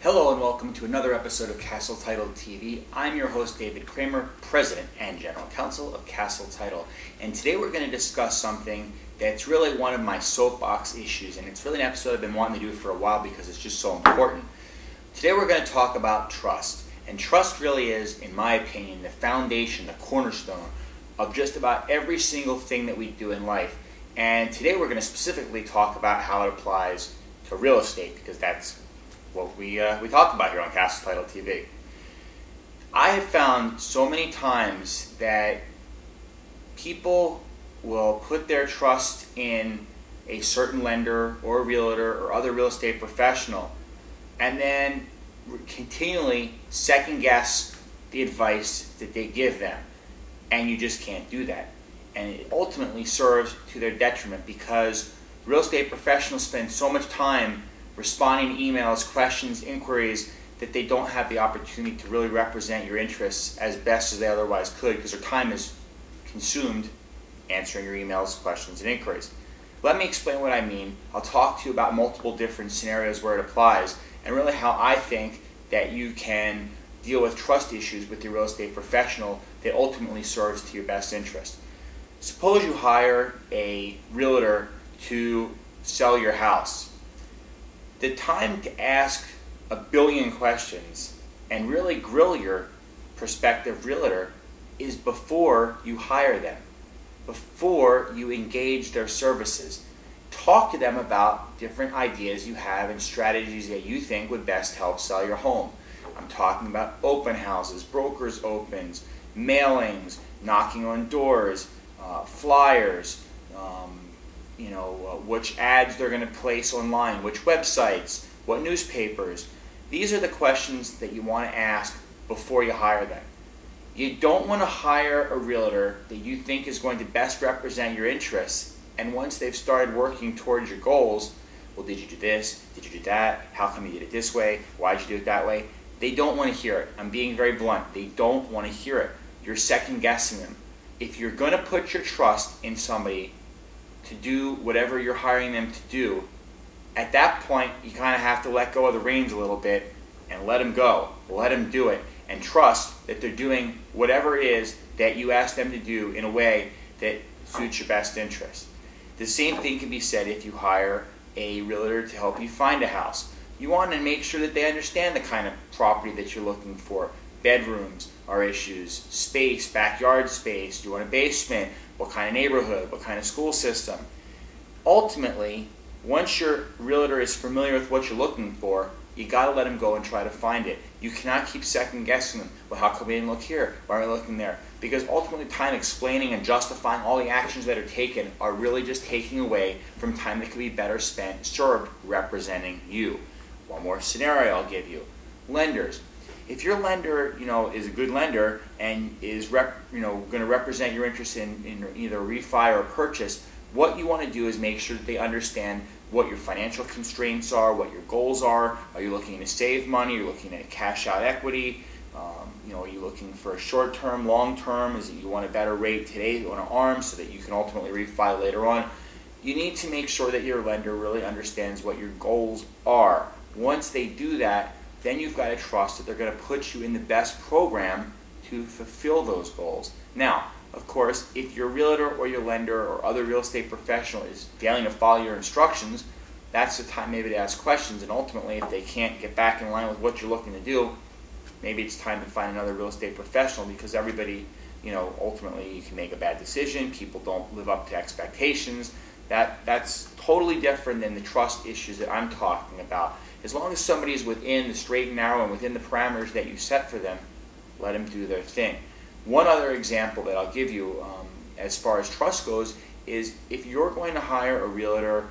Hello and welcome to another episode of Castle Title TV. I'm your host David Kramer, President and General Counsel of Castle Title. And today we're going to discuss something that's really one of my soapbox issues, and it's really an episode I've been wanting to do for a while because it's just so important. Today we're going to talk about trust. And trust really is, in my opinion, the foundation, the cornerstone of just about every single thing that we do in life. And today we're going to specifically talk about how it applies to real estate, because that's what we talk about here on Castle Title TV. I have found so many times that people will put their trust in a certain lender or a realtor or other real estate professional and then continually second guess the advice that they give them. And you just can't do that. And it ultimately serves to their detriment because real estate professionals spend so much time responding to emails, questions, inquiries, that they don't have the opportunity to really represent your interests as best as they otherwise could because their time is consumed answering your emails, questions, and inquiries. Let me explain what I mean. I'll talk to you about multiple different scenarios where it applies and really how I think that you can deal with trust issues with your real estate professional that ultimately serves to your best interest. Suppose you hire a realtor to sell your house. The time to ask a billion questions and really grill your prospective realtor is before you hire them, before you engage their services. Talk to them about different ideas you have and strategies that you think would best help sell your home. I'm talking about open houses, brokers opens, mailings, knocking on doors, flyers, which ads they're going to place online, which websites, what newspapers. These are the questions that you want to ask before you hire them. You don't want to hire a realtor that you think is going to best represent your interests, and once they've started working towards your goals, well, did you do this? Did you do that? How come you did it this way? Why did you do it that way? They don't want to hear it. I'm being very blunt. They don't want to hear it. You're second guessing them. If you're going to put your trust in somebody to do whatever you're hiring them to do, at that point you kind of have to let go of the reins a little bit and let them go. Let them do it and trust that they're doing whatever it is that you ask them to do in a way that suits your best interest. The same thing can be said if you hire a realtor to help you find a house. You want to make sure that they understand the kind of property that you're looking for. Bedrooms are issues, space, backyard space, do you want a basement, what kind of neighborhood, what kind of school system. Ultimately, once your realtor is familiar with what you're looking for, you got to let them go and try to find it. You cannot keep second guessing them. Well, how come we didn't look here? Why are we looking there? Because ultimately time explaining and justifying all the actions that are taken are really just taking away from time that could be better served representing you. One more scenario I'll give you. Lenders. If your lender, is a good lender and is going to represent your interest in either a refi or a purchase, what you want to do is make sure that they understand what your financial constraints are, what your goals are. Are you looking to save money? Are you looking at cash out equity? Are you looking for a short term, long term? Is it you want a better rate today on an ARM so that you can ultimately refi later on? You need to make sure that your lender really understands what your goals are. Once they do that, then you've got to trust that they're going to put you in the best program to fulfill those goals. Now, of course, if your realtor or your lender or other real estate professional is failing to follow your instructions, that's the time maybe to ask questions, and ultimately if they can't get back in line with what you're looking to do, maybe it's time to find another real estate professional because everybody, ultimately you can make a bad decision, people don't live up to expectations. That's totally different than the trust issues that I'm talking about. As long as somebody is within the straight and narrow and within the parameters that you set for them, let them do their thing. One other example that I'll give you as far as trust goes is if you're going to hire a realtor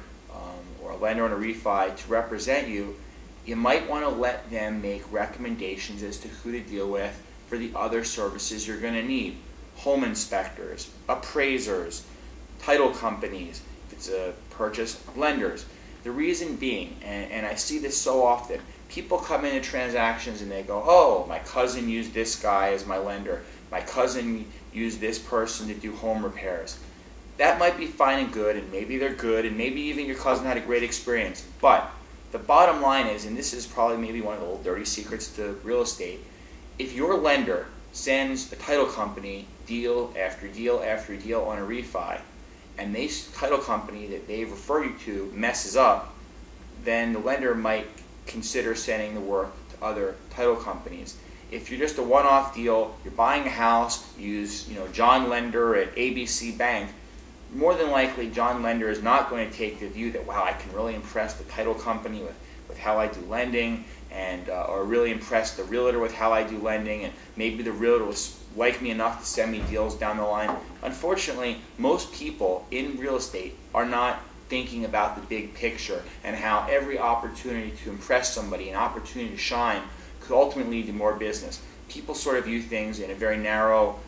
or a lender on a refi to represent you, you might want to let them make recommendations as to who to deal with for the other services you're going to need. Home inspectors, appraisers, title companies, if it's a purchase, lenders. The reason being, and I see this so often, people come into transactions and they go, oh, my cousin used this guy as my lender. My cousin used this person to do home repairs. That might be fine and good, and maybe they're good, and maybe even your cousin had a great experience. But The bottom line is, and this is probably maybe one of the old dirty secrets to real estate, if your lender sends a title company deal after deal after deal on a refi, and the title company that they've referred you to messes up, then the lender might consider sending the work to other title companies. If you're just a one-off deal, you're buying a house, use John Lender at ABC Bank, more than likely John Lender is not going to take the view that, wow, I can really impress the title company with how I do lending, and or really impress the realtor with how I do lending, and maybe the realtor will like me enough to send me deals down the line. Unfortunately, most people in real estate are not thinking about the big picture and how every opportunity to impress somebody, an opportunity to shine, could ultimately lead to more business. People sort of view things in a very narrow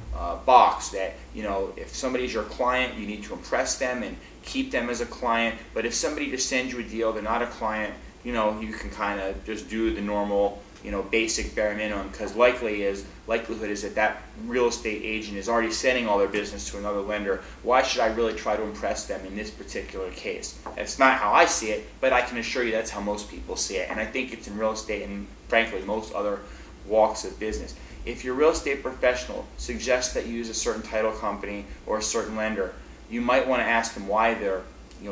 box that, if somebody's your client, you need to impress them and keep them as a client. But if somebody just sends you a deal, they're not a client, you can kind of just do the normal, basic bare minimum, because likelihood is that real estate agent is already sending all their business to another lender. Why should I really try to impress them in this particular case? That's not how I see it, but I can assure you that's how most people see it. And I think it's in real estate and, frankly, most other walks of business. If your real estate professional suggests that you use a certain title company or a certain lender, you might want to ask them why they're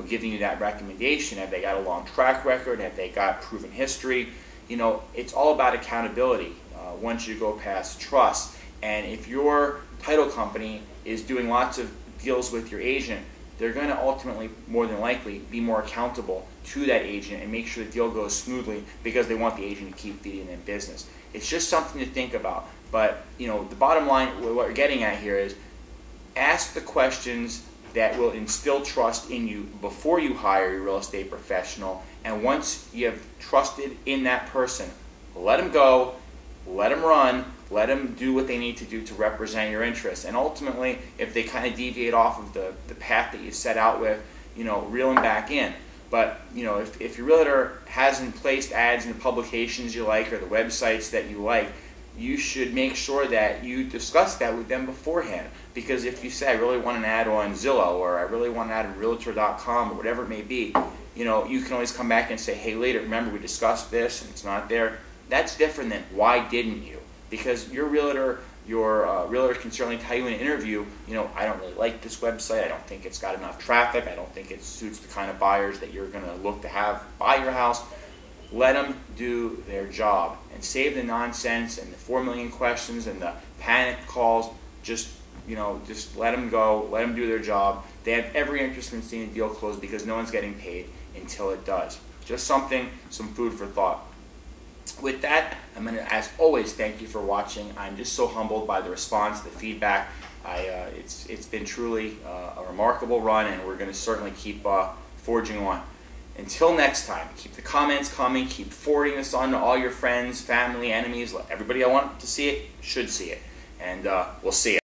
giving you that recommendation. Have they got a long track record? Have they got proven history? It's all about accountability once you go past trust. And if your title company is doing lots of deals with your agent, they're going to ultimately, more than likely, be more accountable to that agent and make sure the deal goes smoothly, because they want the agent to keep feeding them business. It's just something to think about. But the bottom line, what we're getting at here is, ask the questions that will instill trust in you before you hire your real estate professional. And once you have trusted in that person, let them go, let them run, let them do what they need to do to represent your interests. And ultimately, if they kind of deviate off of the path that you set out with, reel them back in. But if your realtor hasn't placed ads in the publications you like or the websites that you like, you should make sure that you discuss that with them beforehand. Because if you say, I really want an ad on Zillow, or I really want an ad on Realtor.com, or whatever it may be, you can always come back and say, hey, later, remember we discussed this and it's not there. That's different than why didn't you? Because your realtor can certainly tell you in an interview, I don't really like this website, I don't think it's got enough traffic, I don't think it suits the kind of buyers that you're going to look to have buy your house. Let them do their job and save the nonsense and the 4 million questions and the panic calls. Just let them go, let them do their job. They have every interest in seeing a deal close, because no one's getting paid until it does. Just some food for thought. With that, I'm going to, as always, thank you for watching. I'm just so humbled by the response, the feedback. It's been truly a remarkable run, and we're going to certainly keep forging on. Until next time, keep the comments coming, keep forwarding this on to all your friends, family, enemies. Everybody I want to see it should see it. And we'll see you.